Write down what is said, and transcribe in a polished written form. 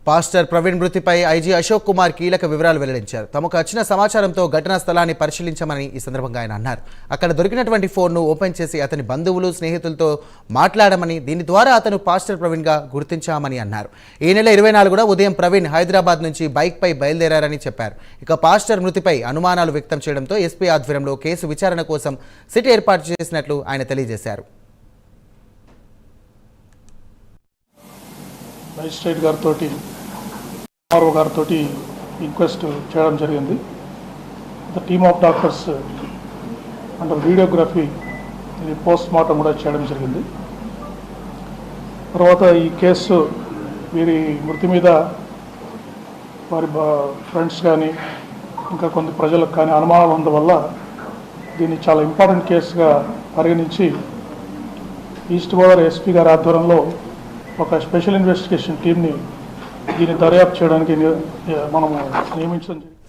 Pastor Praveen మృతిపై IG Ashok Kumar కీలక వివరాలు వెల్లడించారు. తమకు వచ్చిన సమాచారంతో ఘటనా స్థలాన్ని పరిశీలించామని ఈ సందర్భంగా ఆయన అన్నారు. అక్కడ దొరికినటువంటి ఫోన్ను ఓపెన్ చేసి అతని బంధువులు, స్నేహితులతో మాట్లాడమని, దీని ద్వారా అతను పాస్టర్ ప్రవీణ్గా గుర్తించామని అన్నారు. ఈ నెల 24న ఉదయం ప్రవీణ్ హైదరాబాద్ నుంచి బైక్పై బయలుదేరారని చెప్పారు. ఇక పాస్టర్ మృతిపై అనుమానాలు వ్యక్తం చేయడంతో ఎస్పీ ఆధ్వర్యంలో కేసు విచారణ కోసం సిట్ ఏర్పాటు చేసినట్లు ఆయన తెలియజేశారు. మేజిస్ట్రేట్ గారితో ఎంఆర్ఓ గారితో రిక్వెస్ట్ చేయడం జరిగింది. The team of doctors under videography ఇది పోస్ట్ మార్టం కూడా చేయడం జరిగింది. తర్వాత ఈ కేసు వీరి మృతి మీద వారి ఫ్రెండ్స్ కానీ ఇంకా కొంత ప్రజలకు కానీ అనుమానాలు ఉండడం వల్ల దీన్ని చాలా ఇంపార్టెంట్ కేసుగా పరిగణించి ఈస్ట్ గోదావరి ఎస్పీ గారి ఆధ్వర్యంలో ఒక స్పెషల్ ఇన్వెస్టిగేషన్ టీమ్ని దీన్ని దర్యాప్తు చేయడానికి మనము నియమించడం జరిగింది.